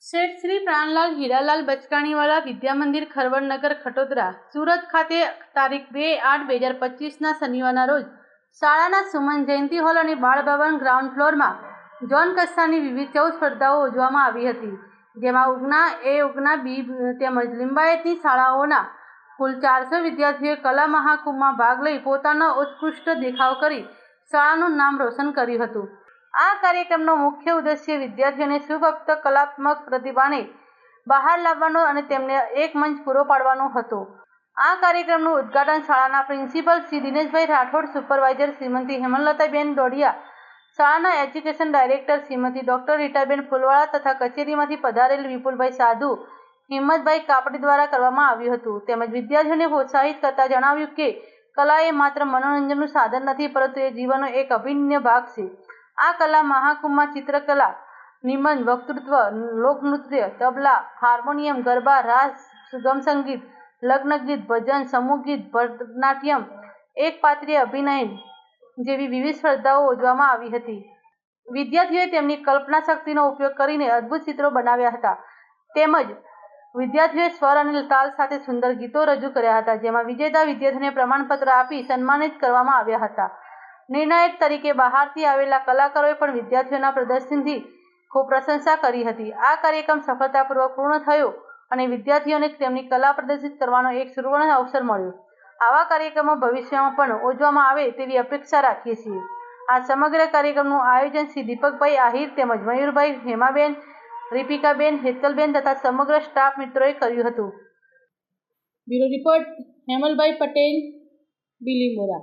શેઠ શ્રી પ્રાણલાલ હીરાલાલ બચકાણીવાલા વિદ્યા મંદિર ખરવડનગર ખટોદરા સુરત ખાતે તારીખ 2/8/2025ના શનિવારના રોજ શાળાના સુમન જયંતિ હોલ અને બાળભવન ગ્રાઉન્ડ ફ્લોરમાં જોન કક્ષાની વિવિધ 14 સ્પર્ધાઓ યોજવામાં આવી હતી, જેમાં ઉગના એ, ઉગના બી તેમજ લિંબાયતની શાળાઓના કુલ 400 વિદ્યાર્થીઓએ કલા મહાકુંભમાં ભાગ લઈ પોતાનો ઉત્કૃષ્ટ દેખાવ કરી શાળાનું નામ રોશન કર્યું હતું। આ કાર્યક્રમનો મુખ્ય ઉદ્દેશ્ય વિદ્યાર્થીઓને સુપ્ત કલાત્મક પ્રતિભાને બહાર લાવવાનો અને તેમને એક મંચ પૂરો પાડવાનો હતો। આ કાર્યક્રમનું ઉદ્ઘાટન શાળાના પ્રિન્સિપલ શ્રી દિનેશભાઈ રાઠોડ, સુપરવાઇઝર શ્રીમતી હેમલતાબેન ડોડિયા, શાળાના education director Shrimati doctor Ritaben Phoolwala તથા કચેરીમાંથી પધારેલ વિપુલભાઈ સાધુ, હિંમતભાઈ કાપડી દ્વારા કરવામાં આવ્યું હતું। તેમજ વિદ્યાર્થીઓને પ્રોત્સાહિત કરતા જણાવ્યું કે કલા એ માત્ર મનોરંજનનું સાધન નથી, પરંતુ એ જીવનનો એક અભિન્ન ભાગ છે। આ કલા મહાકુંભમાં ચિત્રકલા, નિબંધ, વક્તૃત્વ, લોકનૃત્ય, તબલા, હાર્મોનિયમ, ગરબા, રાસ, સુગમ સંગીત, લગ્ન ગીત, ભજન, સમૂહ ગીત, ભરતનાટ્યમ, એકપાત્રીય અભિનય જેવી વિવિધ સ્પર્ધાઓ યોજવામાં આવી હતી। વિદ્યાર્થીઓએ તેમની કલ્પના શક્તિનો ઉપયોગ કરીને અદ્ભુત ચિત્રો બનાવ્યા હતા। તેમજ વિદ્યાર્થીઓએ સ્વર અને તાલ સાથે સુંદર ગીતો રજૂ કર્યા હતા, જેમાં વિજેતા વિદ્યાર્થીઓને પ્રમાણપત્ર આપી સન્માનિત કરવામાં આવ્યા હતા। નિર્ણાયક તરીકે બહારથી આવેલા કલાકારોએ પણ વિદ્યાર્થીઓના પ્રદર્શનની ખૂબ પ્રશંસા કરી હતી। આ કાર્યક્રમ સફળતાપૂર્વક પૂર્ણ થયો અને વિદ્યાર્થીઓને તેમની કલા પ્રદર્શિત કરવાનો એક સુવર્ણ અવસર મળ્યો। આવા કાર્યક્રમો ભવિષ્યમાં પણ યોજવામાં આવે તેવી અપેક્ષા રાખીએ છીએ। આ સમગ્ર કાર્યક્રમનું આયોજન શ્રી દીપકભાઈ આહિર તેમજ મયુરભાઈ, હેમાબેન, રીપિકાબેન, હેતલબેન તથા સમગ્ર સ્ટાફ મિત્રોએ કર્યું હતું। Bureau report Hemalbhai Patel, Bilimora.